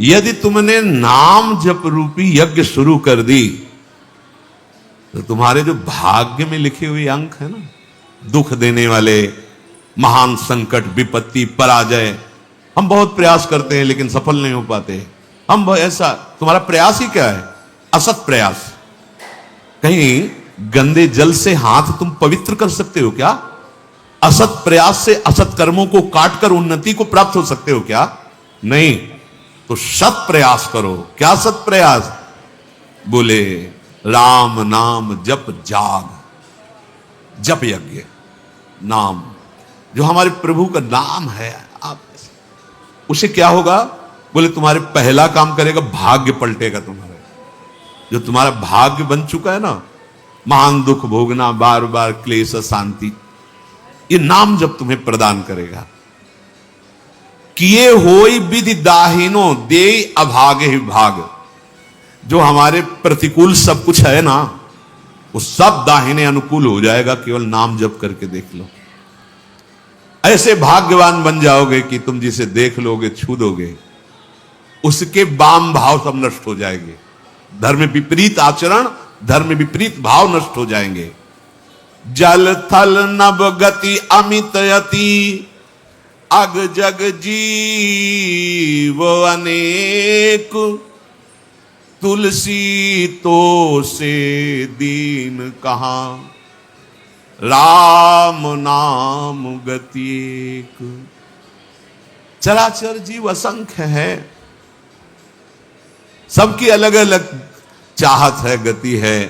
यदि तुमने नाम जप रूपी यज्ञ शुरू कर दी तो तुम्हारे जो भाग्य में लिखे हुए अंक है ना, दुख देने वाले, महान संकट, विपत्ति, पराजय, हम बहुत प्रयास करते हैं लेकिन सफल नहीं हो पाते। हम ऐसा, तुम्हारा प्रयास ही क्या है? असत प्रयास। कहीं गंदे जल से हाथ तुम पवित्र कर सकते हो क्या? असत प्रयास से असत कर्मों को काटकर उन्नति को प्राप्त हो सकते हो क्या? नहीं। तो सत प्रयास करो। क्या सत प्रयास? बोले राम नाम जप जाग, जप यज्ञ, नाम जो हमारे प्रभु का नाम है, आप उसे क्या होगा? बोले तुम्हारे पहला काम करेगा, भाग्य पलटेगा तुम्हारा। जो तुम्हारा भाग्य बन चुका है ना, महान दुख भोगना, बार बार क्लेश, शांति, ये नाम जब तुम्हें प्रदान करेगा। किए होई विधि दाहिनो दे अभागे ही भाग। जो हमारे प्रतिकूल सब कुछ है ना, वो सब दाहिने अनुकूल हो जाएगा। केवल नाम जप करके देख लो। ऐसे भाग्यवान बन जाओगे कि तुम जिसे देख लोगे, छू दोगे, उसके वाम भाव सब नष्ट हो जाएंगे। धर्म विपरीत आचरण, धर्म विपरीत भाव नष्ट हो जाएंगे। जल थल नभ गति अमित यति, अग जग जीव अनेक, तुलसी तो से दीन कहां, राम नाम गति एक। चराचर जीव असंख्य है, सबकी अलग अलग चाहत है, गति है।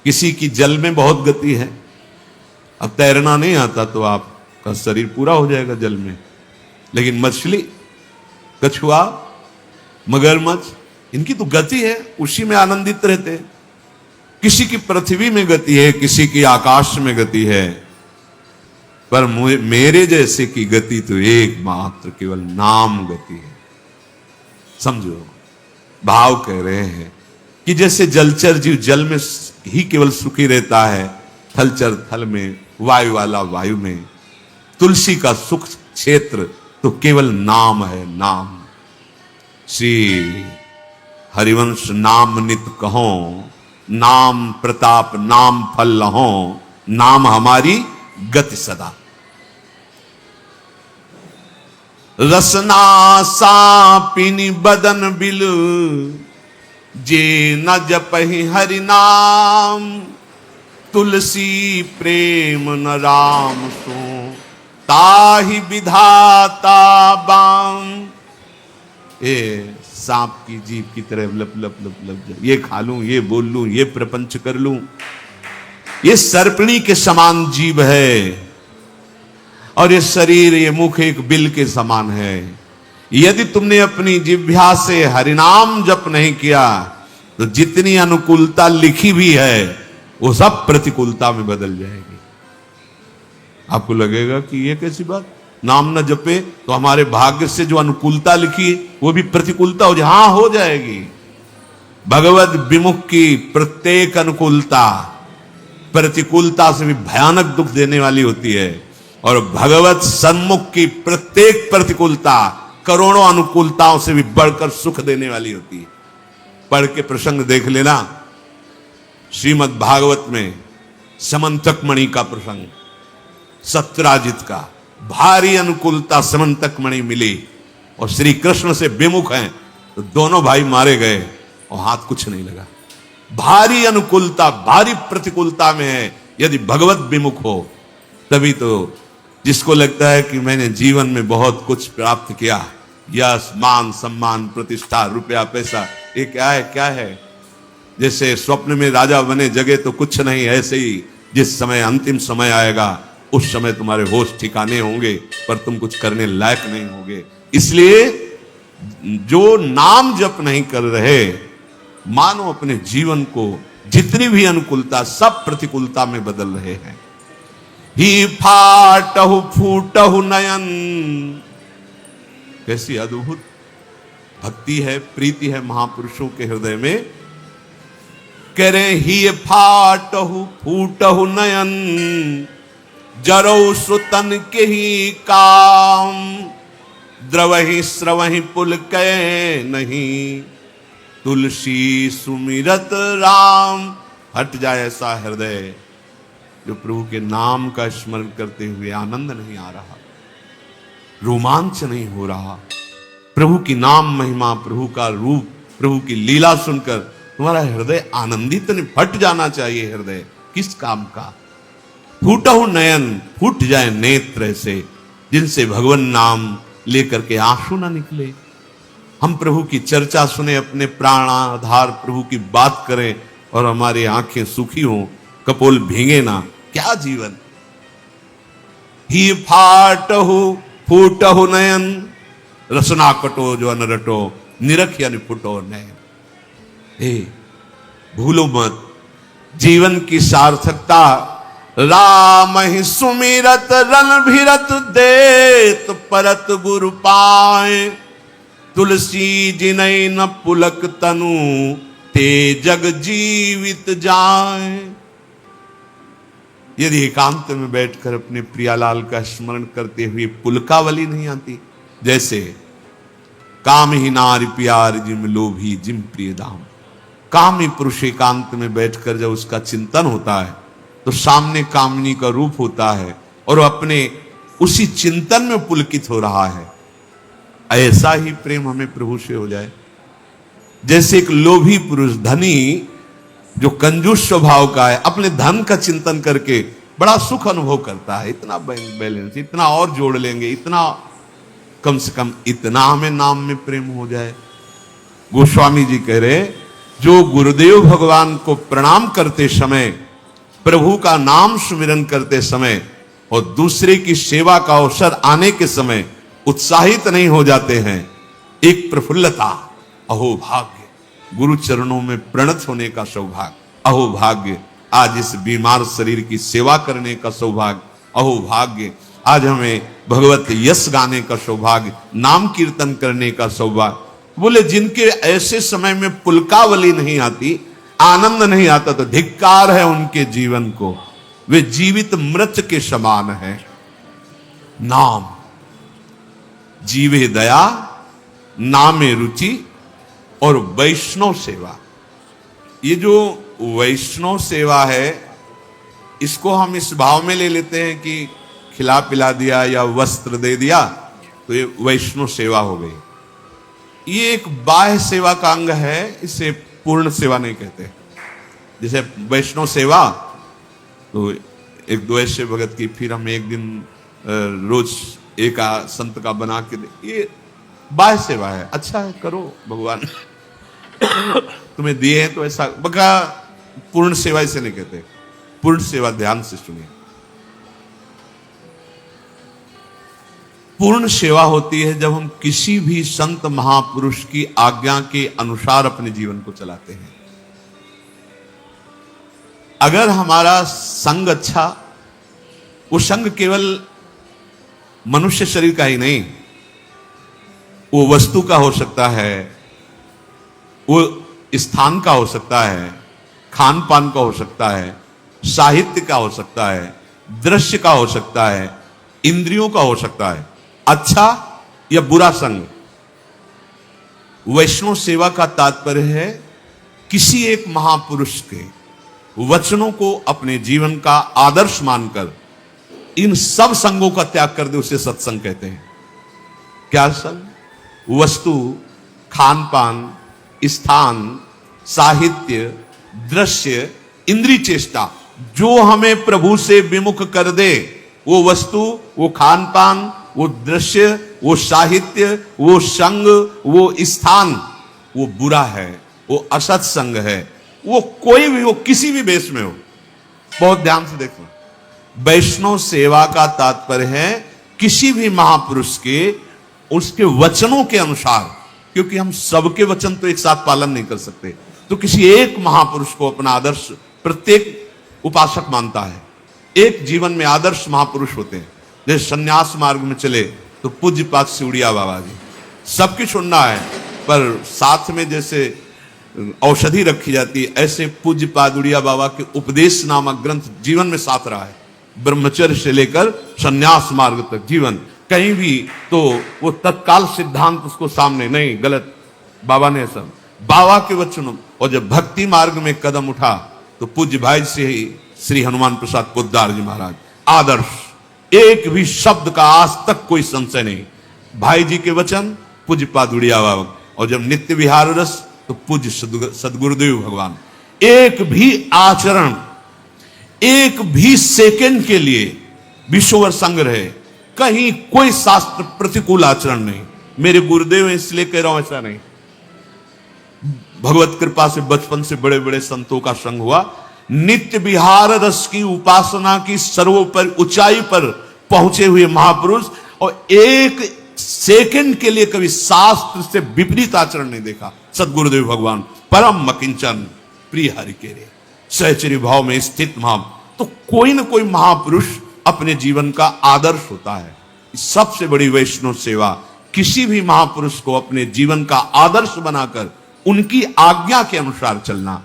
किसी की जल में बहुत गति है। अब तैरना नहीं आता तो आपका शरीर पूरा हो जाएगा जल में, लेकिन मछली, कछुआ, मगरमच्छ, इनकी तो गति है, उसी में आनंदित रहते हैं। किसी की पृथ्वी में गति है, किसी की आकाश में गति है, पर मेरे जैसे की गति तो एकमात्र केवल नाम गति है। समझो, भाव कह रहे हैं कि जैसे जलचर जीव जल में ही केवल सुखी रहता है, थलचर थल में, वायु वाला वायु में, तुलसी का सुख क्षेत्र तो केवल नाम है, नाम। श्री हरिवंश नाम नित कहो, नाम प्रताप नाम फल लहो, नाम हमारी गति सदा। रसना सापिनी बदन बिल, जे न जपहि हरि नाम, तुलसी प्रेम न राम सो, ताहि विधाता बाम। ए सांप की जीभ की तरह लप लप लप लप, ये खा लूं, ये बोल लूं, ये प्रपंच कर लूं, ये सर्पणी के समान जीव है, और ये शरीर, ये मुख एक बिल के समान है। यदि तुमने अपनी जिह्वा से हरिनाम जप नहीं किया तो जितनी अनुकूलता लिखी भी है वो सब प्रतिकूलता में बदल जाएगी। आपको लगेगा कि ये कैसी बात, नाम न जपे तो हमारे भाग्य से जो अनुकूलता लिखी वो भी प्रतिकूलता हो जाए। हाँ, हो जाएगी। भगवत विमुख की प्रत्येक अनुकूलता प्रतिकूलता से भी भयानक दुख देने वाली होती है, और भगवत सन्मुख की प्रत्येक प्रतिकूलता करोड़ों अनुकूलताओं से भी बढ़कर सुख देने वाली होती है। पढ़ के प्रसंग देख लेना, श्रीमद् भागवत में समंतक मणि का प्रसंग, सत्यराजित का भारी अनुकूलता समंतक मणि मिली और श्री कृष्ण से विमुख हैं तो दोनों भाई मारे गए और हाथ कुछ नहीं लगा। भारी अनुकूलता, भारी प्रतिकूलता में है, यदि भगवत विमुख हो तभी तो। जिसको लगता है कि मैंने जीवन में बहुत कुछ प्राप्त किया, यश मान सम्मान प्रतिष्ठा रुपया पैसा, ये क्या है, क्या है? जैसे स्वप्न में राजा बने जगे तो कुछ नहीं, ऐसे ही जिस समय अंतिम समय आएगा उस समय तुम्हारे होश ठिकाने होंगे पर तुम कुछ करने लायक नहीं होगे। इसलिए जो नाम जप नहीं कर रहे, मानो अपने जीवन को जितनी भी अनुकूलता सब प्रतिकूलता में बदल रहे हैं। ही फाटहु फूटहु नयन, कैसी अद्भुत भक्ति है, प्रीति है महापुरुषों के हृदय में। कह रहे ही फाटहु फूटहु नयन, जरौ सुतन के ही काम, द्रवहि स्रवहि पुलकै नहीं, तुलसी सुमिरत राम। हट जाए ऐसा हृदय जो प्रभु के नाम का स्मरण करते हुए आनंद नहीं आ रहा, रोमांच नहीं हो रहा। प्रभु की नाम महिमा, प्रभु का रूप, प्रभु की लीला सुनकर तुम्हारा हृदय आनंदित नहीं, फट जाना चाहिए हृदय। किस काम का? फूटहु नयन, फूट जाए नेत्र से, जिनसे भगवान नाम लेकर के आंसू ना निकले। हम प्रभु की चर्चा सुने, अपने प्राणाधार प्रभु की बात करें और हमारी आंखें सूखी हों, कपोल भीगे ना, क्या जीवन। ही फाटहु फूटहु नयन, रसना कटो जो अनरटो, निरख यानी फुटो नयन। हे भूलो मत जीवन की सार्थकता, राम ही सुमिरत रणभिरत देत परत गुरु पाए, तुलसी जिनय न पुलक तनु, ते जग जीवित जाए। यदि एकांत में बैठकर अपने प्रियालाल का स्मरण करते हुए पुलकावली नहीं आती, जैसे काम ही नारी प्यार जिम लोभी जिम प्रिय दाम। कामी पुरुष एकांत में बैठकर जब उसका चिंतन होता है तो सामने कामिनी का रूप होता है और अपने उसी चिंतन में पुलकित हो रहा है। ऐसा ही प्रेम हमें प्रभु से हो जाए। जैसे एक लोभी पुरुष, धनी जो कंजूस स्वभाव का है, अपने धन का चिंतन करके बड़ा सुख अनुभव करता है। इतना बैलेंस, इतना और जोड़ लेंगे, इतना कम से कम इतना हमें नाम में प्रेम हो जाए। गोस्वामी जी कह रहे, जो गुरुदेव भगवान को प्रणाम करते समय, प्रभु का नाम सुमिरन करते समय और दूसरे की सेवा का अवसर आने के समय उत्साहित नहीं हो जाते हैं, एक प्रफुल्लता, अहो भाग्य। गुरु चरणों में प्रणत होने का सौभाग्य, अहो भाग्य। आज इस बीमार शरीर की सेवा करने का सौभाग्य, अहो भाग्य। आज हमें भगवत यश गाने का सौभाग्य, नाम कीर्तन करने का सौभाग्य। बोले जिनके ऐसे समय में पुलकावली नहीं आती, आनंद नहीं आता, तो धिक्कार है उनके जीवन को। वे जीवित मृत के समान है। नाम जीवे दया, नामे रुचि और वैष्णव सेवा। ये जो वैष्णव सेवा है, इसको हम इस भाव में ले लेते हैं कि खिला पिला दिया या वस्त्र दे दिया तो ये वैष्णव सेवा हो गई। ये एक बाह्य सेवा का अंग है, इसे पूर्ण सेवा नहीं कहते। जैसे वैष्णव सेवा तो एक दो ऐसे भगत की, फिर हम एक दिन रोज एक संत का बना के दे, ये बाह्य सेवा है। अच्छा है, करो, भगवान तुम्हें दिए हैं तो ऐसा बका। पूर्ण सेवा इसे नहीं कहते। पूर्ण सेवा ध्यान से सुनिए, पूर्ण सेवा होती है जब हम किसी भी संत महापुरुष की आज्ञा के अनुसार अपने जीवन को चलाते हैं। अगर हमारा संग अच्छा, वो संग केवल मनुष्य शरीर का ही नहीं, वो वस्तु का हो सकता है, वो स्थान का हो सकता है, खान पान का हो सकता है, साहित्य का हो सकता है, दृश्य का हो सकता है, इंद्रियों का हो सकता है। अच्छा या बुरा संग। वैष्णव सेवा का तात्पर्य है किसी एक महापुरुष के वचनों को अपने जीवन का आदर्श मानकर इन सब संगों का त्याग कर दे, उसे सत्संग कहते हैं। क्या संग? वस्तु, खान पान, स्थान, साहित्य, दृश्य, इंद्रिय चेष्टा, जो हमें प्रभु से विमुख कर दे, वो वस्तु, वो खान पान, वो दृश्य, वो साहित्य, वो संग, वो स्थान, वो बुरा है, वो असत संग है। वो कोई भी हो, किसी भी वेश में हो। बहुत ध्यान से देखना, वैष्णव सेवा का तात्पर्य है किसी भी महापुरुष के उसके वचनों के अनुसार, क्योंकि हम सबके वचन तो एक साथ पालन नहीं कर सकते, तो किसी एक महापुरुष को अपना आदर्श प्रत्येक उपासक मानता है। एक जीवन में आदर्श महापुरुष होते हैं। जैसे सन्यास मार्ग में चले तो पूज्यपाद सिउड़िया बाबा जी, सबकी सुनना है, पर साथ में जैसे औषधि रखी जाती है, ऐसे पूज्यपाद उड़िया बाबा के उपदेश नामक ग्रंथ जीवन में साथ रहा है। ब्रह्मचर्य से लेकर सन्यास मार्ग तक जीवन, कहीं भी तो वो तत्काल सिद्धांत उसको सामने, नहीं गलत, बाबा ने सब बाबा के वचनों। और जब भक्ति मार्ग में कदम उठा तो पूज्य भाई से ही श्री हनुमान प्रसाद पोद्दार जी महाराज आदर्श, एक भी शब्द का आज तक कोई संशय नहीं। भाई जी के वचन पूज्य पादुड़िया बाबा, और जब नित्य विहार रस तो पूज्य सदगुरुदेव भगवान। एक भी आचरण, एक भी सेकंड के लिए विश्ववर संग्रह, कहीं कोई शास्त्र प्रतिकूल आचरण नहीं। मेरे गुरुदेव इसलिए कह रहा हूं, ऐसा नहीं। भगवत कृपा से बचपन से बड़े बड़े संतों का संग हुआ। नित्य विहार रस की उपासना की सर्वोपरि ऊंचाई पर पहुंचे हुए महापुरुष, और एक सेकंड के लिए कभी शास्त्र से विपरीत आचरण नहीं देखा। सदगुरुदेव भगवान परम मकिंचन प्रिय हरि के रे सहचरी भाव में स्थित महा। तो कोई ना कोई महापुरुष अपने जीवन का आदर्श होता है। सबसे बड़ी वैष्णव सेवा किसी भी महापुरुष को अपने जीवन का आदर्श बनाकर उनकी आज्ञा के अनुसार चलना।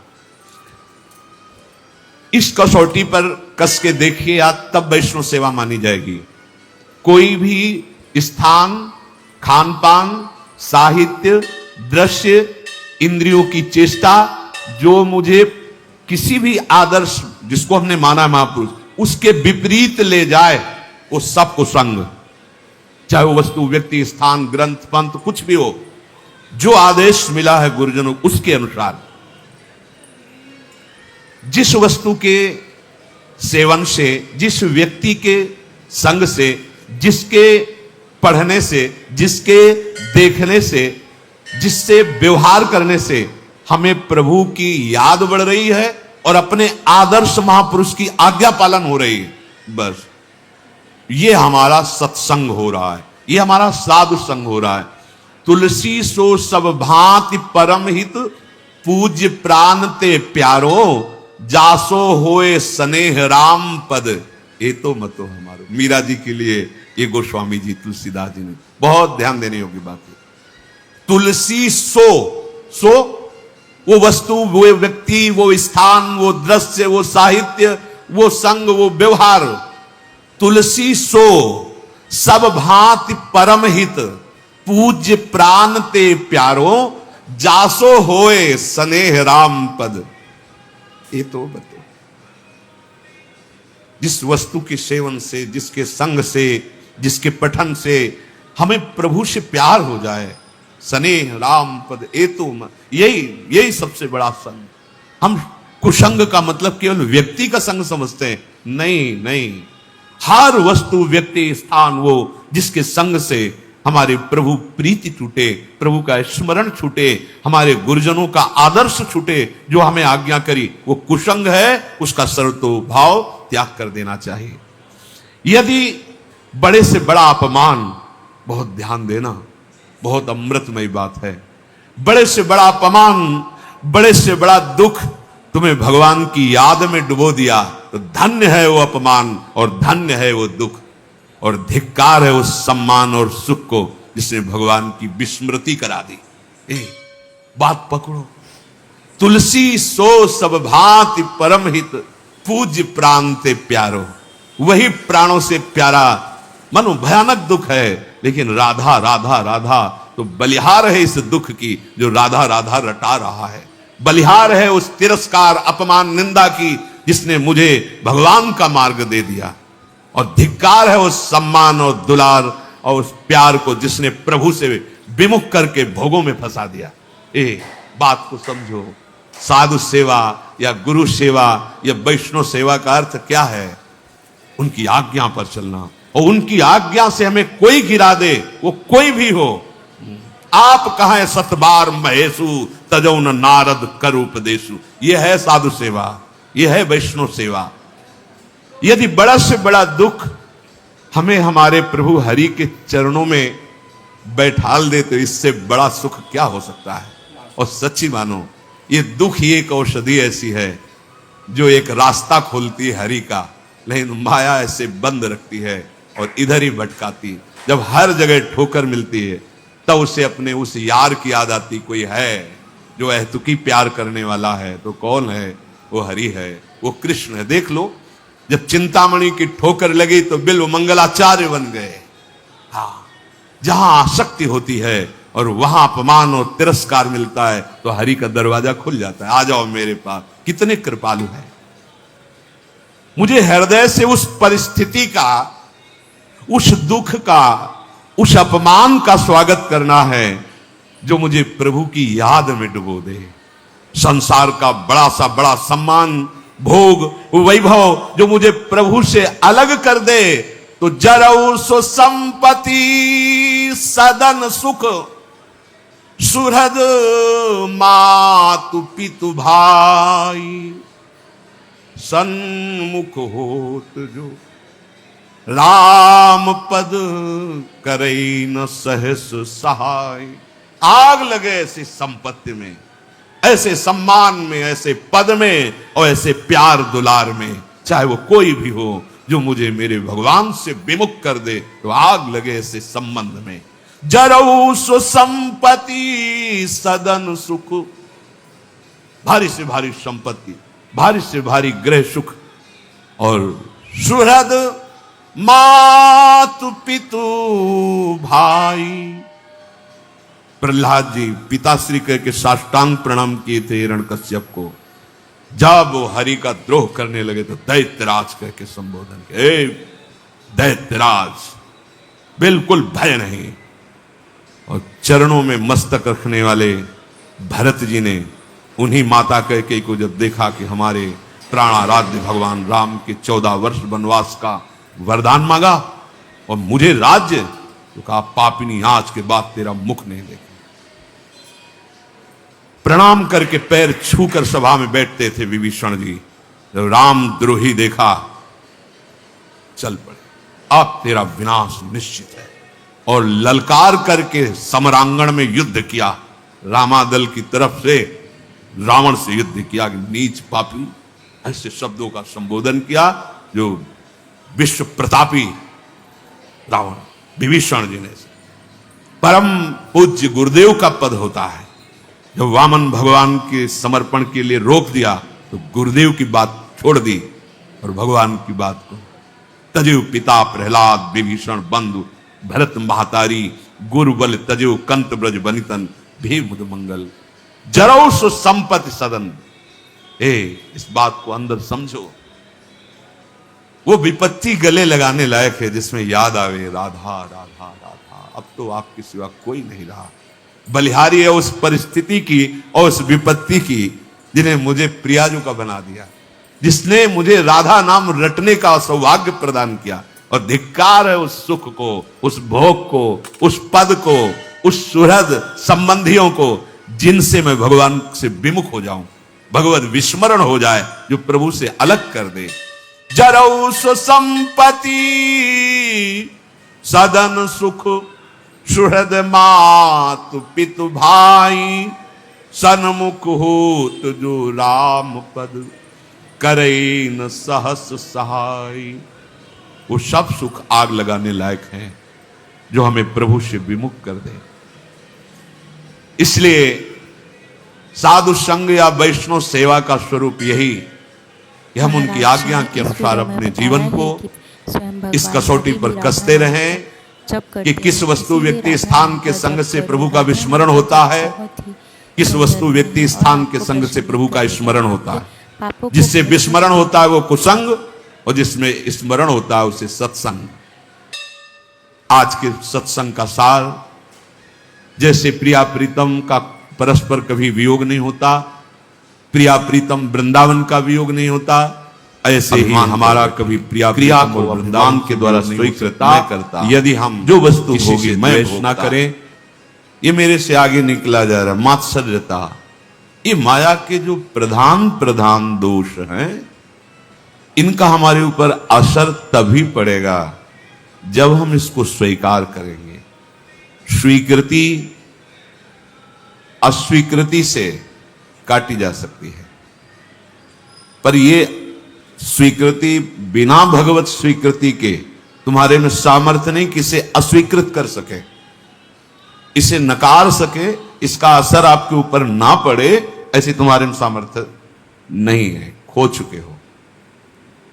इस कसौटी पर कस के देखिए या तब वैष्णव सेवा मानी जाएगी। कोई भी स्थान, खान पान, साहित्य, दृश्य, इंद्रियों की चेष्टा जो मुझे किसी भी आदर्श जिसको हमने माना है महापुरुष उसके विपरीत ले जाए, वो सब कुसंग। चाहे वो वस्तु, व्यक्ति, स्थान, ग्रंथ, पंथ कुछ भी हो, जो आदेश मिला है गुरुजनों उसके अनुसार, जिस वस्तु के सेवन से, जिस व्यक्ति के संग से, जिसके पढ़ने से, जिसके देखने से, जिससे व्यवहार करने से हमें प्रभु की याद बढ़ रही है और अपने आदर्श महापुरुष की आज्ञा पालन हो रही है, बस ये हमारा सत्संग हो रहा है, ये हमारा साधु संग हो रहा है। तुलसी सो सब भांति परम हित, पूज्य प्राण ते प्यारो, जासो होए स्नेह राम पद, ये तो मतो हमारो। मीरा जी के लिए ये गोस्वामी जी, तुलसीदास जी ने बहुत ध्यान देने योग्य बात है। तुलसी सो वो वस्तु, वो व्यक्ति, वो स्थान, वो दृश्य, वो साहित्य, वो संग, वो व्यवहार। तुलसी सो सब भांति परम हित, पूज्य प्राण ते प्यारो, जासो होए स्नेह राम पद, ये तो बतो। जिस वस्तु के सेवन से, जिसके संग से, जिसके पठन से हमें प्रभु से प्यार हो जाए, स्नेह राम पद, ये तो यही सबसे बड़ा संग। हम कुसंग का मतलब केवल व्यक्ति का संग समझते हैं, नहीं। हर वस्तु, व्यक्ति, स्थान, वो जिसके संग से हमारे प्रभु प्रीति छूटे, प्रभु का स्मरण छूटे, हमारे गुरुजनों का आदर्श छूटे, जो हमें आज्ञा करी, वो कुसंग है। उसका सर्वतो भाव त्याग कर देना चाहिए। यदि बड़े से बड़ा अपमान, बहुत ध्यान देना, बहुत अमृतमय बात है, बड़े से बड़ा अपमान, बड़े से बड़ा दुख तुम्हें भगवान की याद में डुबो दिया, तो धन्य है वो अपमान और धन्य है वो दुख, और धिक्कार है उस सम्मान और सुख को जिसने भगवान की विस्मृति करा दी। बात पकड़ो। तुलसी सो सब भांति परम हित, पूज्य प्राण ते प्यारो, वही प्राणों से प्यारा। मनो भयानक दुख है, लेकिन राधा राधा राधा तो बलिहार है इस दुख की, जो राधा राधा रटा रहा है। बलिहार है उस तिरस्कार, अपमान, निंदा की, जिसने मुझे भगवान का मार्ग दे दिया, और धिक्कार है उस सम्मान और दुलार और उस प्यार को जिसने प्रभु से विमुख करके भोगों में फंसा दिया। बात को समझो। साधु सेवा या गुरु सेवा या वैष्णव सेवा का अर्थ क्या है? उनकी आज्ञा पर चलना, और उनकी आज्ञा से हमें कोई गिरा दे, वो कोई भी हो। आप कहें सतबार महेशु, तजौ न नारद कर उपदेशु, यह है साधु सेवा, यह है वैष्णव सेवा। यदि बड़ा से बड़ा दुख हमें हमारे प्रभु हरि के चरणों में बैठाल दे, तो इससे बड़ा सुख क्या हो सकता है? और सच्ची मानो, ये दुख ही एक औषधि ऐसी है जो एक रास्ता खोलती है हरि का, लेकिन माया ऐसे बंद रखती है और इधर ही भटकाती। जब हर जगह ठोकर मिलती है, तब उसे अपने उस यार की याद आती, कोई है जो अहतुकी प्यार करने वाला है। तो कौन है? वो हरि है, वो कृष्ण है। देख लो, जब चिंतामणि की ठोकर लगी तो बिल्व मंगलाचार्य बन गए। हाँ, जहां आसक्ति होती है और वहां अपमान और तिरस्कार मिलता है तो हरि का दरवाजा खुल जाता है। आ जाओ मेरे पास। कितने कृपालु है। मुझे हृदय से उस परिस्थिति का, उस दुख का, उस अपमान का स्वागत करना है जो मुझे प्रभु की याद में डुबो दे। संसार का बड़ा सा बड़ा सम्मान, भोग, वैभव जो मुझे प्रभु से अलग कर दे तो जरऊ सो संपत्ति सदन सुख, सुहृद मातु पितु भाई, सन्मुख होत जो राम पद करई न सहस सहाय। आग लगे ऐसी संपत्ति में, ऐसे सम्मान में, ऐसे पद में और ऐसे प्यार दुलार में, चाहे वो कोई भी हो जो मुझे मेरे भगवान से विमुख कर दे तो आग लगे ऐसे संबंध में। जरऊ सो संपत्ति सदन सुख, भारी से भारी संपत्ति, भारी से भारी गृह सुख और सुहृद मातु पितु भाई। प्रहलाद जी पिताश्री कह के साष्टांग प्रणाम किए थे हिरण्यकश्यप को। जब वो हरि का द्रोह करने लगे तो दैत्यराज कह के संबोधन किया, दैत्यराज, बिल्कुल भय नहीं। और चरणों में मस्तक रखने वाले भरत जी ने उन्हीं माता कैकेयी को जब देखा कि हमारे प्राणाराध्य भगवान राम के 14 वर्ष वनवास का वरदान मांगा और मुझे राज्य, तो कहा पापिनी आज के बाद तेरा मुख नहीं देखें। प्रणाम करके पैर छूकर सभा में बैठते थे विभीषण जी। जब राम द्रोही देखा, चल पड़े, अब तेरा विनाश निश्चित है। और ललकार करके समरांगण में युद्ध किया। रामादल की तरफ से रावण से युद्ध किया कि नीच पापी, ऐसे शब्दों का संबोधन किया जो विश्व प्रतापी रावण विभीषण जी ने। परम पूज्य गुरुदेव का पद होता है। जब वामन भगवान के समर्पण के लिए रोक दिया तो गुरुदेव की बात छोड़ दी और भगवान की बात को तजु पिता प्रहलाद विभीषण बंधु भरत महतारी गुरु बल तजु कंत ब्रज बनितन भी मुद मंगल जरौ सो संपत्ति सदन। इस बात को अंदर समझो। वो विपत्ति गले लगाने लायक है जिसमें याद आवे राधा राधा राधा, अब तो आपके सिवा कोई नहीं रहा। बलिहारी है उस परिस्थिति की और उस विपत्ति की जिन्हें मुझे प्रियाजू का बना दिया, जिसने मुझे राधा नाम रटने का सौभाग्य प्रदान किया। और धिक्कार है उस सुख को, उस भोग को, उस पद को, उस सुहृद संबंधियों को जिनसे मैं भगवान से विमुख हो जाऊं, भगवत विस्मरण हो जाए, जो प्रभु से अलग कर दे। जरौ सो संपत्ति सदन सुख, सुहृद मातु पितु भाई, सन्मुख होत जो राम पद करे न सहस सहाय। वो सब सुख आग लगाने लायक हैं जो हमें प्रभु से विमुख कर दे। इसलिए साधु संग या वैष्णव सेवा का स्वरूप यही कि हम उनकी आज्ञा के अनुसार अपने जीवन को इस कसौटी पर कसते रहें कि किस वस्तु व्यक्ति स्थान के संग से प्रभु का विस्मरण होता है, किस वस्तु व्यक्ति स्थान के संग से प्रभु का स्मरण होता है। जिससे विस्मरण होता है वो कुसंग और जिसमें स्मरण होता है उसे सत्संग। आज के सत्संग का सार, जैसे प्रिया प्रीतम का परस्पर कभी वियोग नहीं होता, प्रिया प्रीतम वृंदावन का वियोग नहीं होता, ऐसे ही हमारा कभी प्रिया को वृंदावन के द्वारा स्वीकृत करता। यदि हम जो वस्तु होगी मैं न करें, ये मेरे से आगे निकला जा रहा मात्सर्यता, ये माया के जो प्रधान प्रधान दोष हैं, इनका हमारे ऊपर असर तभी पड़ेगा जब हम इसको स्वीकार करेंगे। स्वीकृति अस्वीकृति से काटी जा सकती है, पर ये स्वीकृति बिना भगवत स्वीकृति के तुम्हारे में सामर्थ्य नहीं कि इसे अस्वीकृत कर सके, इसे नकार सके, इसका असर आपके ऊपर ना पड़े, ऐसे तुम्हारे में सामर्थ्य नहीं है। खो चुके हो,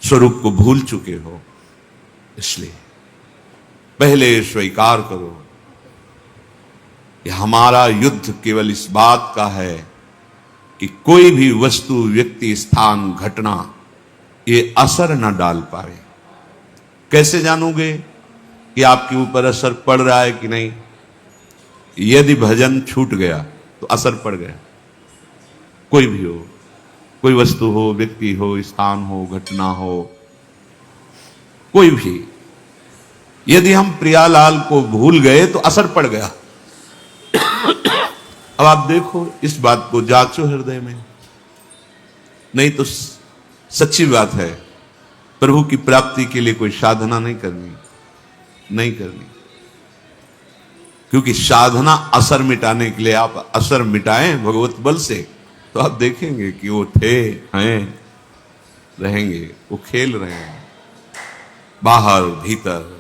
स्वरूप को भूल चुके हो। इसलिए पहले स्वीकार करो कि हमारा युद्ध केवल इस बात का है कि कोई भी वस्तु, व्यक्ति, स्थान, घटना ये असर न डाल पाए। कैसे जानोगे कि आपके ऊपर असर पड़ रहा है कि नहीं? यदि भजन छूट गया तो असर पड़ गया। कोई भी हो, कोई वस्तु हो, व्यक्ति हो, स्थान हो, घटना हो, कोई भी, यदि हम प्रियालाल को भूल गए तो असर पड़ गया। अब आप देखो, इस बात को जांचो हृदय में। नहीं तो सच्ची बात है, प्रभु की प्राप्ति के लिए कोई साधना नहीं करनी, नहीं करनी। क्योंकि साधना असर मिटाने के लिए, आप असर मिटाएं भगवत बल से तो आप देखेंगे कि वो थे, हैं, रहेंगे, वो खेल रहे हैं बाहर भीतर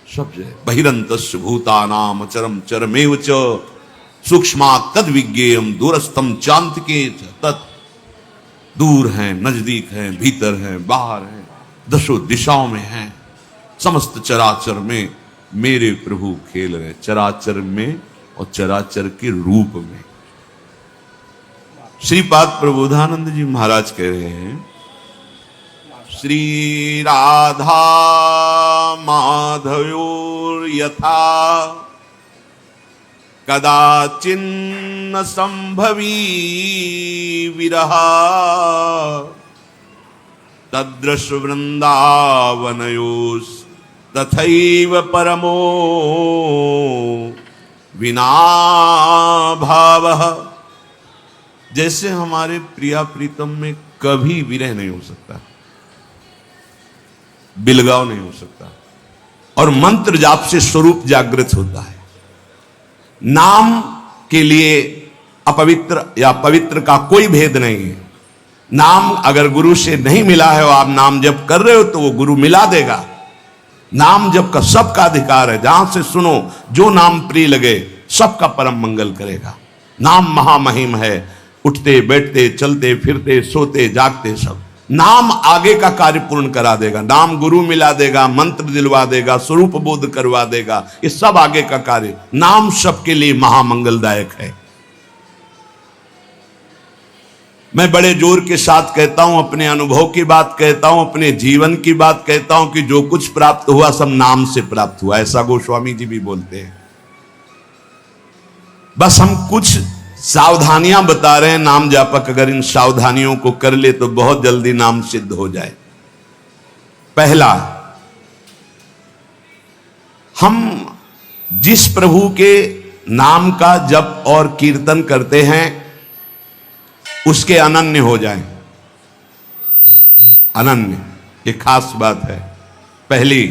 सब जगह। बहिरंतस्य भूतानाम अचरम चरमेव च सूक्ष्मा तद विज्ञेयम दूरस्थम चांतिके तत्। दूर हैं, नजदीक हैं, भीतर हैं, बाहर हैं, दशों दिशाओं में हैं, समस्त चराचर में मेरे प्रभु खेल रहे। चराचर में और चराचर के रूप में। श्रीपाद प्रबोधानंद जी महाराज कह रहे हैं, श्री राधा माधयोर यथा कदाचिन्न संभवी विरहा तदृश वृंदावनयोस् तथैव परमो विना भावः। जैसे हमारे प्रिया प्रीतम में कभी विरह नहीं हो सकता, बिलगाव नहीं हो सकता, और मंत्र जाप से स्वरूप जागृत होता है। नाम के लिए अपवित्र या पवित्र का कोई भेद नहीं है। नाम अगर गुरु से नहीं मिला है और आप नाम जप कर रहे हो तो वो गुरु मिला देगा। नाम जप का सबका अधिकार है, जहां से सुनो जो नाम प्रिय लगे सबका परम मंगल करेगा। नाम महामहिम है, उठते बैठते चलते फिरते सोते जागते सब। नाम आगे का कार्य पूर्ण करा देगा। नाम गुरु मिला देगा, मंत्र दिलवा देगा, स्वरूप बोध करवा देगा, ये सब आगे का कार्य। नाम सबके लिए महामंगलदायक है। मैं बड़े जोर के साथ कहता हूं, अपने अनुभव की बात कहता हूं, अपने जीवन की बात कहता हूं कि जो कुछ प्राप्त हुआ सब नाम से प्राप्त हुआ। ऐसा गोस्वामी जी भी बोलते हैं। बस हम कुछ सावधानियां बता रहे हैं। नाम जापक अगर इन सावधानियों को कर ले तो बहुत जल्दी नाम सिद्ध हो जाए। पहला, हम जिस प्रभु के नाम का जप और कीर्तन करते हैं उसके अनन्य हो जाएं। अनन्य, ये खास बात है। पहली,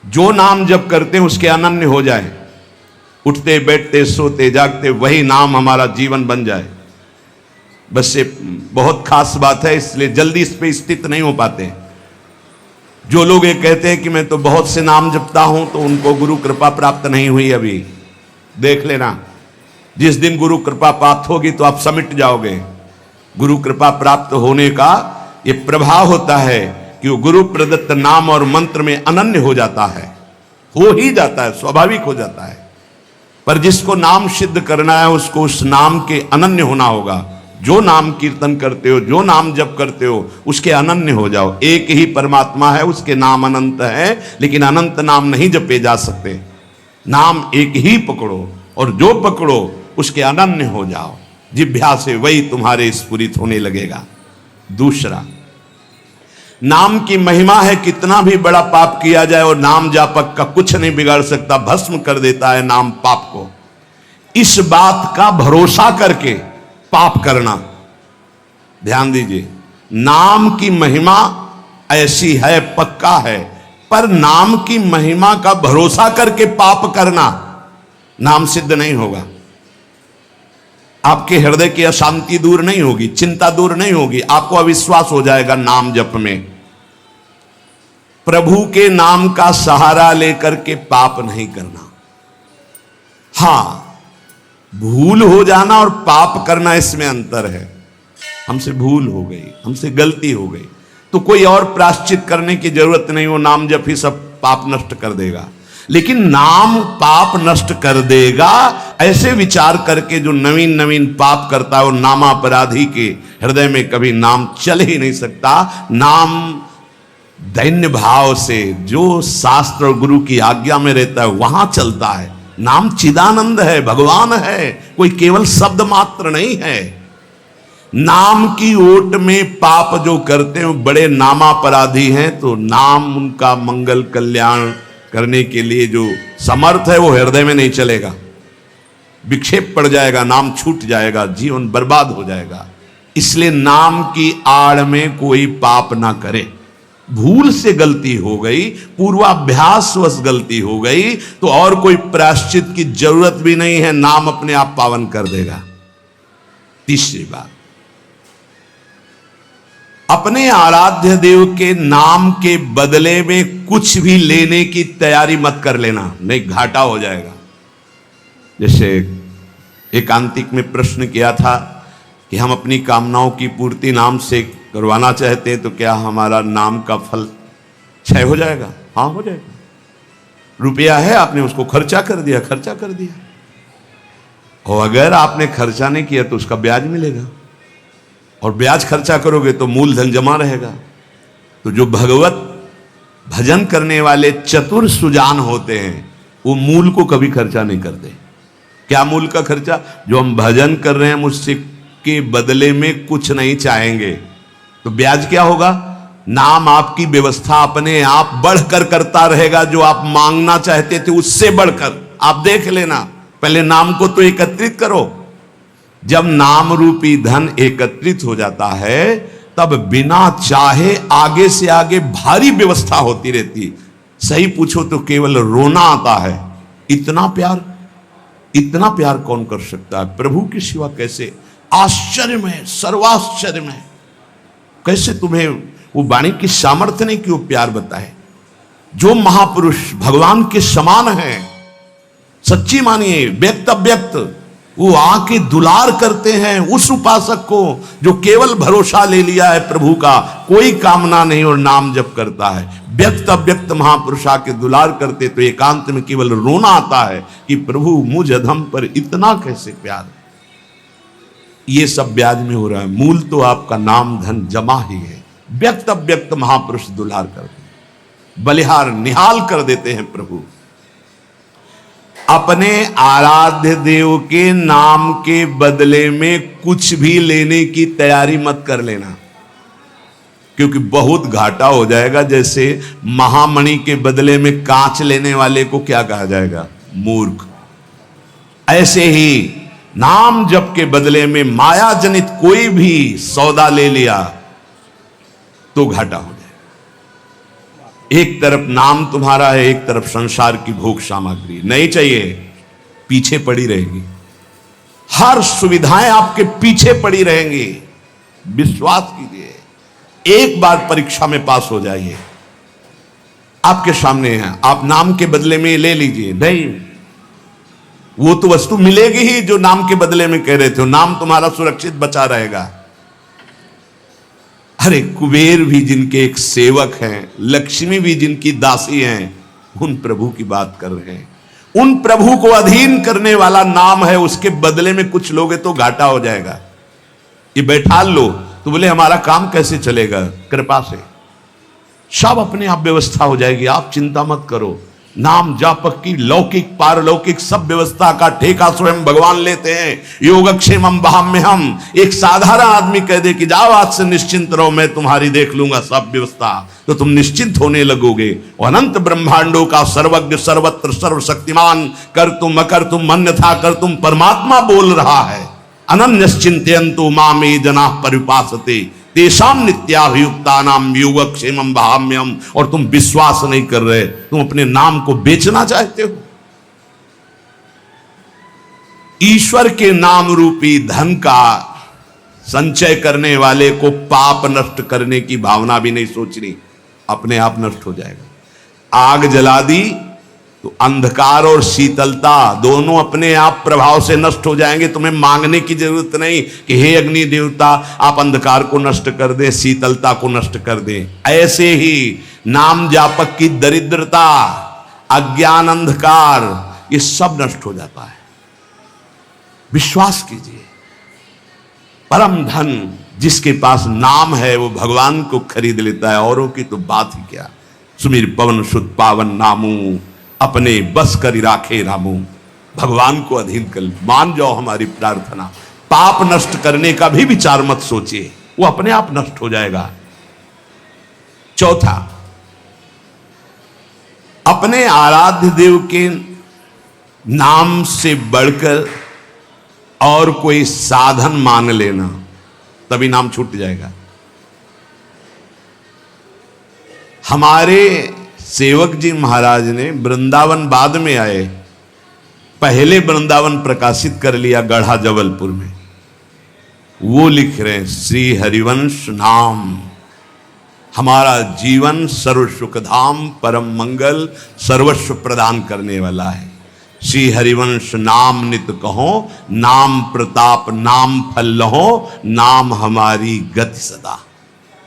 जो नाम जप करते हैं उसके अनन्य हो जाए। उठते बैठते सोते जागते वही नाम हमारा जीवन बन जाए। बस ये बहुत खास बात है, इसलिए जल्दी इस पे स्थित नहीं हो पाते। जो लोग ये कहते हैं कि मैं तो बहुत से नाम जपता हूं, तो उनको गुरु कृपा प्राप्त नहीं हुई अभी। देख लेना, जिस दिन गुरु कृपा प्राप्त होगी तो आप समिट जाओगे। गुरु कृपा प्राप्त होने का ये प्रभाव होता है कि वो गुरु प्रदत्त नाम और मंत्र में अनन्य हो जाता है, हो ही जाता है, स्वाभाविक हो जाता है। पर जिसको नाम सिद्ध करना है उसको उस नाम के अनन्य होना होगा। जो नाम कीर्तन करते हो, जो नाम जप करते हो, उसके अनन्य हो जाओ। एक ही परमात्मा है, उसके नाम अनंत है, लेकिन अनंत नाम नहीं जपे जा सकते। नाम एक ही पकड़ो और जो पकड़ो उसके अनन्य हो जाओ। जिह्वा से वही तुम्हारे स्फुरित होने लगेगा। दूसरा, नाम की महिमा है। कितना भी बड़ा पाप किया जाए और नाम जापक का कुछ नहीं बिगाड़ सकता, भस्म कर देता है नाम पाप को। इस बात का भरोसा करके पाप करना, ध्यान दीजिए, नाम की महिमा ऐसी है, पक्का है, पर नाम की महिमा का भरोसा करके पाप करना नाम सिद्ध नहीं होगा। आपके हृदय की अशांति दूर नहीं होगी, चिंता दूर नहीं होगी, आपको अविश्वास हो जाएगा नाम जप में। प्रभु के नाम का सहारा लेकर के पाप नहीं करना। हां, भूल हो जाना और पाप करना, इसमें अंतर है। हमसे भूल हो गई, हमसे गलती हो गई, तो कोई और प्रायश्चित करने की जरूरत नहीं। वो नाम जप ही सब पाप नष्ट कर देगा, लेकिन नाम पाप नष्ट कर देगा ऐसे विचार करके जो नवीन नवीन पाप करता है वो नामापराधी के हृदय में कभी नाम चल ही नहीं सकता। नाम दैन्य भाव से जो शास्त्र और गुरु की आज्ञा में रहता है वहां चलता है। नाम चिदानंद है, भगवान है, कोई केवल शब्द मात्र नहीं है। नाम की ओट में पाप जो करते हैं बड़े नामापराधी हैं, तो नाम उनका मंगल कल्याण करने के लिए जो समर्थ है वो हृदय में नहीं चलेगा, विक्षेप पड़ जाएगा, नाम छूट जाएगा, जीवन बर्बाद हो जाएगा। इसलिए नाम की आड़ में कोई पाप ना करे। भूल से गलती हो गई, पूर्वाभ्यासवश गलती हो गई, तो और कोई प्रायश्चित की जरूरत भी नहीं है, नाम अपने आप पावन कर देगा। तीसरी बात, अपने आराध्य देव के नाम के बदले में कुछ भी लेने की तैयारी मत कर लेना, नहीं घाटा हो जाएगा। जैसे एकांतिक में प्रश्न किया था कि हम अपनी कामनाओं की पूर्ति नाम से करवाना चाहते हैं, तो क्या हमारा नाम का फल क्षय हो जाएगा? हाँ, हो जाएगा। रुपया है, आपने उसको खर्चा कर दिया, और अगर आपने खर्चा नहीं किया तो उसका ब्याज मिलेगा, और ब्याज खर्चा करोगे तो मूलधन जमा रहेगा। तो जो भगवत भजन करने वाले चतुर सुजान होते हैं वो मूल को कभी खर्चा नहीं करते। क्या मूल का खर्चा? जो हम भजन कर रहे हैं मुझसे के बदले में कुछ नहीं चाहेंगे, तो ब्याज क्या होगा? नाम आपकी व्यवस्था अपने आप बढ़कर करता रहेगा, जो आप मांगना चाहते थे उससे बढ़कर। आप देख लेना, पहले नाम को तो एकत्रित करो। जब नाम रूपी धन एकत्रित हो जाता है तब बिना चाहे आगे से आगे भारी व्यवस्था होती रहती। सही पूछो तो केवल रोना आता है। इतना प्यार कौन कर सकता है? प्रभु के सिवा कैसे? आश्चर्य में, सर्वाश्चर्य में, कैसे तुम्हें वो वाणी की सामर्थ्य नहीं कि वो प्यार बताए। जो महापुरुष भगवान के समान है, सच्ची मानिए, व्यक्त अव्यक्त, वो आके दुलार करते हैं उस उपासक को जो केवल भरोसा ले लिया है प्रभु का, कोई कामना नहीं और नाम जप करता है। व्यक्त अव्यक्त महापुरुष आके दुलार करते तो एकांत में केवल रोना आता है कि प्रभु मुझ अधम पर इतना कैसे प्यार। ये सब ब्याज में हो रहा है, मूल तो आपका नाम धन जमा ही है। व्यक्त अव्यक्त महापुरुष दुलार करते, बलिहार निहाल कर देते हैं प्रभु। अपने आराध्य देव के नाम के बदले में कुछ भी लेने की तैयारी मत कर लेना, क्योंकि बहुत घाटा हो जाएगा। जैसे महामणि के बदले में कांच लेने वाले को क्या कहा जाएगा? मूर्ख। ऐसे ही नाम जप के बदले में माया जनित कोई भी सौदा ले लिया तो घाटा हो जाएगा। एक तरफ नाम तुम्हारा है, एक तरफ संसार की भोग सामग्री नहीं चाहिए, पीछे पड़ी रहेगी। हर सुविधाएं आपके पीछे पड़ी रहेंगी। विश्वास कीजिए, एक बार परीक्षा में पास हो जाइए, आपके सामने है, आप नाम के बदले में ले लीजिए। नहीं, वो तो वस्तु मिलेगी ही जो नाम के बदले में कह रहे थे। नाम तुम्हारा सुरक्षित बचा रहेगा। अरे कुबेर भी जिनके एक सेवक हैं, लक्ष्मी भी जिनकी दासी हैं, उन प्रभु की बात कर रहे हैं। उन प्रभु को अधीन करने वाला नाम है, उसके बदले में कुछ लोगे तो घाटा हो जाएगा। ये बैठा लो तो बोले हमारा काम कैसे चलेगा? कृपा से सब अपने आप व्यवस्था हो जाएगी, आप चिंता मत करो। नाम जापक की लौकिक पारलौकिक सब व्यवस्था का ठेका स्वयं भगवान लेते हैं। योगक्षेमम वहाम्यहम। एक साधारण आदमी कह दे कि जाओ आज से निश्चिंत रहो, मैं तुम्हारी देख लूंगा सब व्यवस्था, तो तुम निश्चिंत होने लगोगे। अनंत ब्रह्मांडों का सर्वज्ञ सर्वत्र सर्वशक्तिमान कर तुम अकर तुम अन्यथा कर तुम परमात्मा बोल रहा है। अनन्यश्चिंतयन्तु मामे जनाः परिपासते तेषां नित्याभियुक्ता नाम योगक्षेमम वहाम्यहम। और तुम विश्वास नहीं कर रहे, तुम अपने नाम को बेचना चाहते हो। ईश्वर के नाम रूपी धन का संचय करने वाले को पाप नष्ट करने की भावना भी नहीं सोचनी, अपने आप नष्ट हो जाएगा। आग जला दी तो अंधकार और शीतलता दोनों अपने आप प्रभाव से नष्ट हो जाएंगे। तुम्हें मांगने की जरूरत नहीं कि हे अग्नि देवता आप अंधकार को नष्ट कर दें, शीतलता को नष्ट कर दें। ऐसे ही नाम जापक की दरिद्रता, अज्ञान, अंधकार, ये सब नष्ट हो जाता है। विश्वास कीजिए, परम धन जिसके पास नाम है वो भगवान को खरीद लेता है, औरों की तो बात ही क्या। सुमिर पवन सुत पावन नामू, अपने बस करी राखे रामू। भगवान को अधीन कर मान जाओ हमारी प्रार्थना। पाप नष्ट करने का भी विचार मत सोचिए, वो अपने आप नष्ट हो जाएगा। चौथा, अपने आराध्य देव के नाम से बढ़कर और कोई साधन मान लेना, तभी नाम छूट जाएगा। हमारे सेवक जी महाराज ने वृंदावन बाद में आए, पहले वृंदावन प्रकाशित कर लिया गढ़ा जबलपुर में। वो लिख रहे हैं, श्री हरिवंश नाम हमारा जीवन सर्व सुखधाम, परम मंगल, सर्वस्व प्रदान करने वाला है। श्री हरिवंश नाम नित कहो, नाम प्रताप नाम फल लहो, नाम हमारी गति सदा।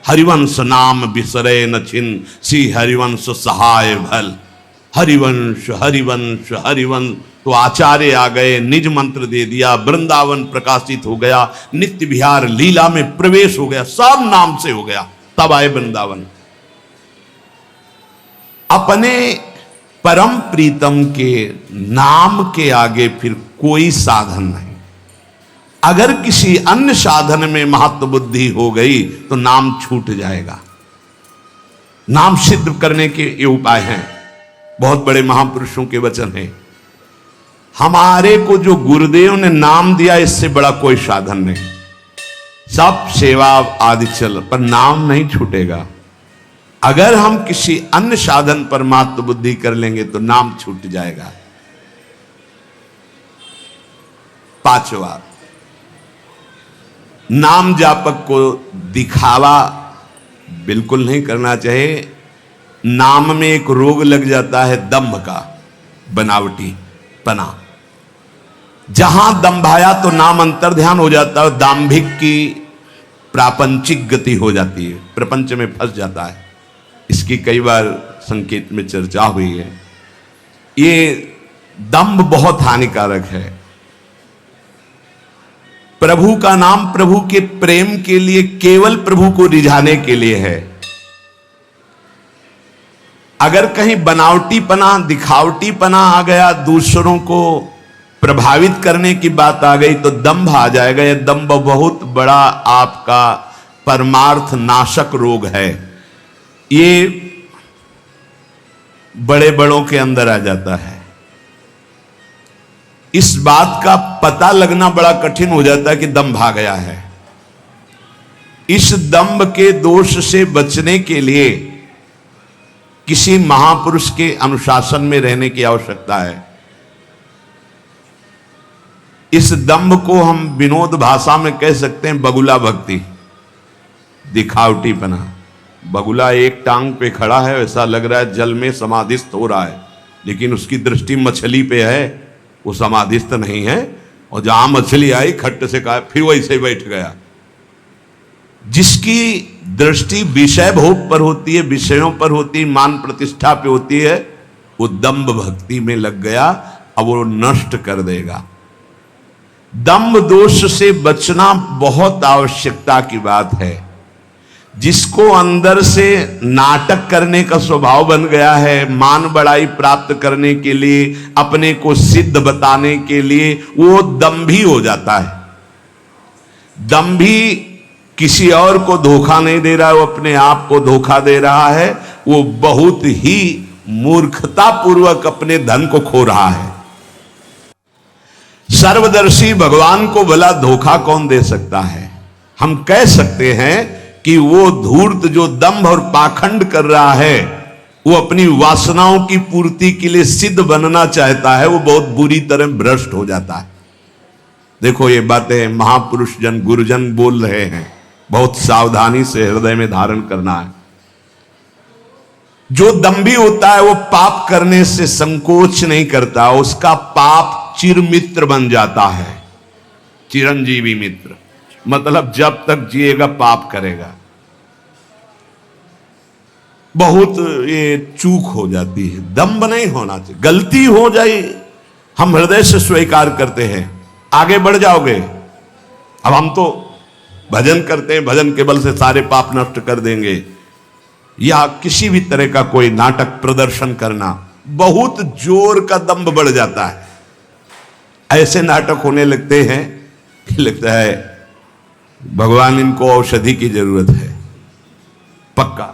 हरिवंश नाम बिसरे न छिन, श्री हरिवंश सहाय भल। हरिवंश हरिवंश हरिवंश, तो आचार्य आ गए, निज मंत्र दे दिया, वृंदावन प्रकाशित हो गया, नित्य विहार लीला में प्रवेश हो गया, सब नाम से हो गया। तब आए वृंदावन। अपने परम प्रीतम के नाम के आगे फिर कोई साधन नहीं। अगर किसी अन्य साधन में महत्व बुद्धि हो गई तो नाम छूट जाएगा। नाम सिद्ध करने के ये उपाय हैं, बहुत बड़े महापुरुषों के वचन हैं। हमारे को जो गुरुदेव ने नाम दिया, इससे बड़ा कोई साधन नहीं। सब सेवा आदि चल, पर नाम नहीं छूटेगा। अगर हम किसी अन्य साधन पर मात्र बुद्धि कर लेंगे तो नाम छूट जाएगा। पांचवा, नाम जापक को दिखावा बिल्कुल नहीं करना चाहिए। नाम में एक रोग लग जाता है दंभ का, बनावटी पना। जहां दंभाया तो नाम अंतर ध्यान हो जाता है, दाम्भिक की प्रापंचिक गति हो जाती है, प्रपंच में फंस जाता है। इसकी कई बार संकेत में चर्चा हुई है। ये दंभ बहुत हानिकारक है। प्रभु का नाम प्रभु के प्रेम के लिए, केवल प्रभु को रिझाने के लिए है। अगर कहीं बनावटीपना, दिखावटीपना आ गया, दूसरों को प्रभावित करने की बात आ गई तो दंभ आ जाएगा। यह दंभ बहुत बड़ा आपका परमार्थ नाशक रोग है। ये बड़े बड़ों के अंदर आ जाता है। इस बात का पता लगना बड़ा कठिन हो जाता है कि दंभ आ गया है। इस दंभ के दोष से बचने के लिए किसी महापुरुष के अनुशासन में रहने की आवश्यकता है। इस दंभ को हम विनोद भाषा में कह सकते हैं बगुला भक्ति, दिखावटीपना। बगुला एक टांग पे खड़ा है, ऐसा लग रहा है जल में समाधिस्थ हो रहा है, लेकिन उसकी दृष्टि मछली पे है, वो समाधिस्थ नहीं है। और जहां मछली आई खट्ट से कहा, फिर वैसे बैठ गया। जिसकी दृष्टि विषय भोग पर होती है, विषयों पर होती है, मान प्रतिष्ठा पे होती है, वो दंभ भक्ति में लग गया। अब वो नष्ट कर देगा। दंभ दोष से बचना बहुत आवश्यकता की बात है। जिसको अंदर से नाटक करने का स्वभाव बन गया है, मान बड़ाई प्राप्त करने के लिए, अपने को सिद्ध बताने के लिए, वो दंभी हो जाता है। दंभी किसी और को धोखा नहीं दे रहा है, वो अपने आप को धोखा दे रहा है। वो बहुत ही मूर्खता पूर्वक अपने धन को खो रहा है। सर्वदर्शी भगवान को भला धोखा कौन दे सकता है? हम कह सकते हैं कि वो धूर्त जो दंभ और पाखंड कर रहा है, वो अपनी वासनाओं की पूर्ति के लिए सिद्ध बनना चाहता है, वो बहुत बुरी तरह भ्रष्ट हो जाता है। देखो ये बातें महापुरुष जन, गुरुजन बोल रहे हैं, बहुत सावधानी से हृदय में धारण करना है। जो दंभी होता है वो पाप करने से संकोच नहीं करता, उसका पाप चिर मित्र बन जाता है, चिरंजीवी मित्र। मतलब जब तक जिएगा पाप करेगा। बहुत ये चूक हो जाती है। दंभ नहीं होना चाहिए। गलती हो जाए हम हृदय से स्वीकार करते हैं, आगे बढ़ जाओगे। अब हम तो भजन करते हैं, भजन के बल से सारे पाप नष्ट कर देंगे, या किसी भी तरह का कोई नाटक प्रदर्शन करना, बहुत जोर का दंभ बढ़ जाता है। ऐसे नाटक होने लगते हैं कि लगता है भगवान इनको औषधि की जरूरत है। पक्का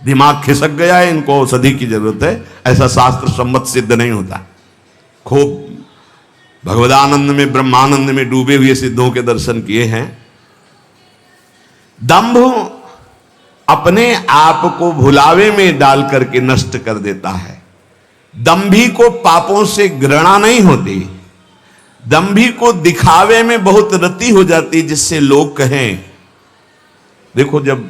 दिमाग खिसक गया है, इनको औषधि की जरूरत है। ऐसा शास्त्र सम्मत सिद्ध नहीं होता। खूब भगवदानंद में, ब्रह्मानंद में डूबे हुए सिद्धों के दर्शन किए हैं। दंभ अपने आप को भुलावे में डाल करके नष्ट कर देता है। दंभी को पापों से घृणा नहीं होती, दंभी को दिखावे में बहुत रति हो जाती, जिससे लोग कहें, देखो जब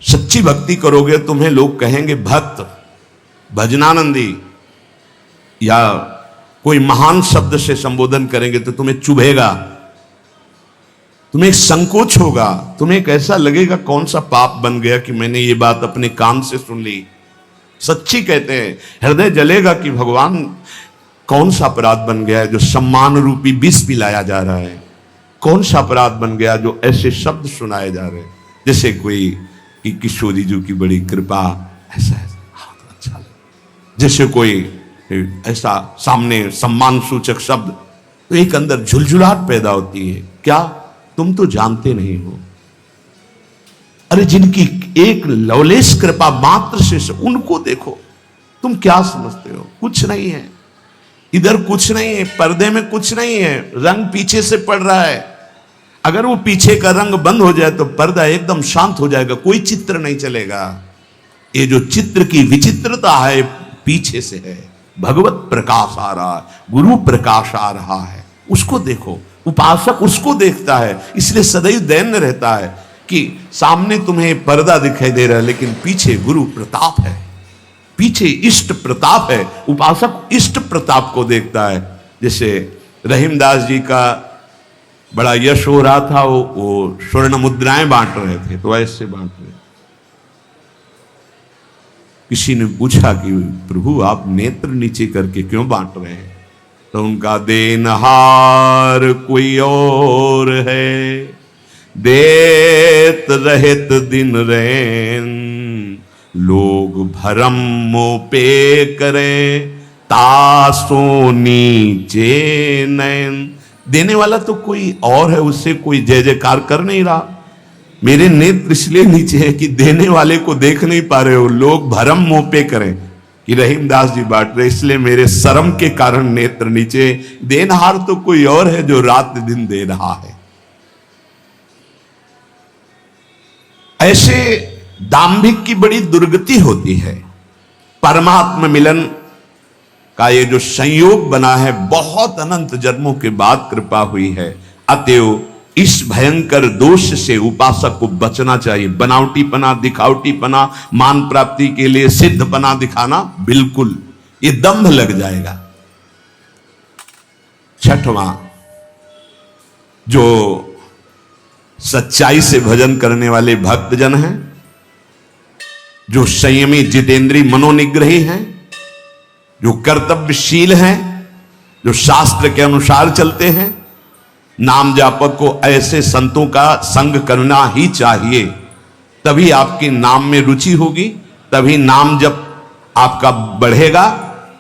सच्ची भक्ति करोगे तुम्हें लोग कहेंगे भक्त, भजनानंदी, या कोई महान शब्द से संबोधन करेंगे तो तुम्हें चुभेगा, तुम्हें संकोच होगा, तुम्हें एक ऐसा लगेगा कौन सा पाप बन गया कि मैंने ये बात अपने कान से सुन ली। सच्ची कहते हैं, हृदय जलेगा कि भगवान कौन सा अपराध बन गया है जो सम्मान रूपी विष पिलाया जा रहा है, कौन सा अपराध बन गया जो ऐसे शब्द सुनाए जा रहे हैं। जैसे कोई कि किशोरी जी की बड़ी कृपा, ऐसा अच्छा लगा। जैसे कोई ऐसा सामने सम्मान सूचक शब्द, तो एक अंदर झुलझुलाहट पैदा होती है। क्या तुम तो जानते नहीं हो? अरे जिनकी एक लवलेश कृपा मात्र से उनको देखो, तुम क्या समझते हो? कुछ नहीं है, इधर कुछ नहीं है, पर्दे में कुछ नहीं है, रंग पीछे से पड़ रहा है। अगर वो पीछे का रंग बंद हो जाए तो पर्दा एकदम शांत हो जाएगा, कोई चित्र नहीं चलेगा। ये जो चित्र की विचित्रता है पीछे से है। भगवत प्रकाश आ रहा है, गुरु प्रकाश आ रहा है, उसको देखो। उपासक उसको देखता है, इसलिए सदैव दैन्य रहता है कि सामने तुम्हें पर्दा दिखाई दे रहा है लेकिन पीछे गुरु प्रताप है, पीछे इष्ट प्रताप है। उपासक इष्ट प्रताप को देखता है। जैसे रहीमदास जी का बड़ा यश हो रहा था, वो स्वर्ण मुद्राएं बांट रहे थे, तो ऐसे बांट रहे। किसी ने पूछा कि प्रभु आप नेत्र नीचे करके क्यों बांट रहे हैं? तो उनका देनहार कोई और है, देत रहत दिन रैन, लोग भरम मोह पे करें, तासो नीचे नैन। देने वाला तो कोई और है, उससे कोई जय जयकार कर नहीं रहा। मेरे नेत्र इसलिए नीचे है कि देने वाले को देख नहीं पा रहे हो, लोग भरम मोह पे करें कि रहीमदास जी बांट रहे, इसलिए मेरे शर्म के कारण नेत्र नीचे। देनहार तो कोई और है जो रात दिन दे रहा है। ऐसे दाम्भिक की बड़ी दुर्गति होती है। परमात्मा मिलन का ये जो संयोग बना है, बहुत अनंत जन्मों के बाद कृपा हुई है। अतएव इस भयंकर दोष से उपासक को बचना चाहिए। बनावटीपना, दिखावटीपना, मान प्राप्ति के लिए सिद्धपना दिखाना, बिल्कुल ये दंभ लग जाएगा। छठवां, जो सच्चाई से भजन करने वाले भक्तजन हैं, जो संयमी जितेंद्री मनोनिग्रही हैं, जो कर्तव्यशील हैं, जो शास्त्र के अनुसार चलते हैं, नाम जापक को ऐसे संतों का संग करना ही चाहिए। तभी आपकी नाम में रुचि होगी, तभी नाम जप आपका बढ़ेगा,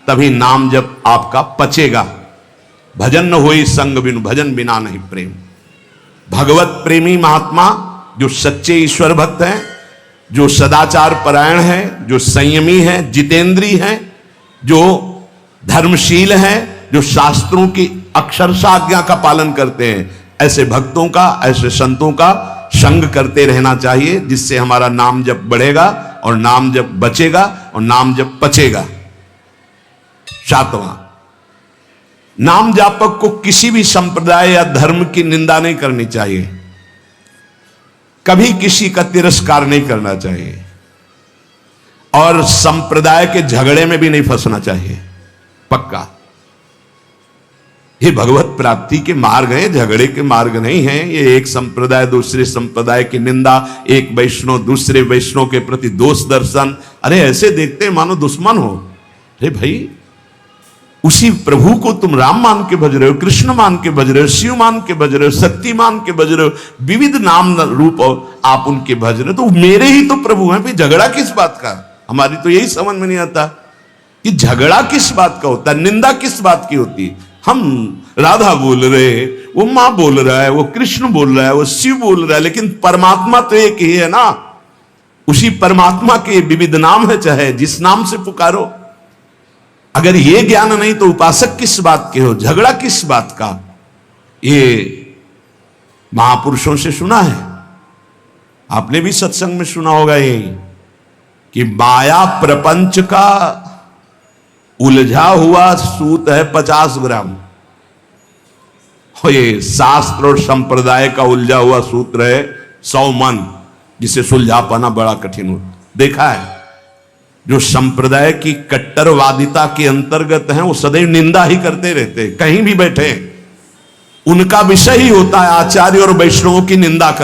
तभी नाम जप आपका पचेगा। भजन न होई संग बिनु, भजन बिना नहीं प्रेम। भगवत प्रेमी महात्मा जो सच्चे ईश्वर भक्त हैं, जो सदाचार परायण हैं, जो संयमी हैं, जितेंद्री हैं, जो धर्मशील हैं, जो शास्त्रों की अक्षरशः आज्ञा का पालन करते हैं, ऐसे भक्तों का, ऐसे संतों का संग करते रहना चाहिए, जिससे हमारा नाम जप बढ़ेगा और नाम जप बचेगा और नाम जप पचेगा। सातवां, नाम जापक को किसी भी संप्रदाय या धर्म की निंदा नहीं करनी चाहिए, कभी किसी का तिरस्कार नहीं करना चाहिए, और संप्रदाय के झगड़े में भी नहीं फंसना चाहिए। पक्का ये भगवत प्राप्ति के मार्ग हैं, झगड़े के मार्ग नहीं हैं। ये एक संप्रदाय दूसरे संप्रदाय की निंदा, एक वैष्णव दूसरे वैष्णव के प्रति दोष दर्शन, अरे ऐसे देखते हैं मानो दुश्मन हो। अरे भाई, उसी प्रभु को तुम राम मान के भज रहे हो, कृष्ण मान के भज रहे हो, शिव मान के भज रहे हो, शक्ति मान के भज रहे हो, विविध नाम रूप आप उनके भज रहे हो, तो मेरे ही तो प्रभु हैं। फिर झगड़ा किस बात का? हमारी तो यही समझ में नहीं आता कि झगड़ा किस बात का होता है, निंदा किस बात की होती है। हम राधा बोल रहे, वो माँ बोल रहा है, वो कृष्ण बोल रहा है, वो शिव बोल रहा है, लेकिन परमात्मा तो एक ही है ना। उसी परमात्मा के विविध नाम है, चाहे जिस नाम से पुकारो। अगर ये ज्ञान नहीं तो उपासक किस बात के हो, झगड़ा किस बात का? ये महापुरुषों से सुना है, आपने भी सत्संग में सुना होगा ये कि माया प्रपंच का उलझा हुआ सूत है 50 ग्राम, और ये शास्त्र और संप्रदाय का उलझा हुआ सूत्र है 100 मन, जिसे सुलझा पाना बड़ा कठिन होता। देखा है, जो संप्रदाय की कट्टरवादिता के अंतर्गत हैं वो सदैव निंदा ही करते रहते, कहीं भी बैठे उनका विषय ही होता है आचार्य और वैष्णवों की निंदा कर।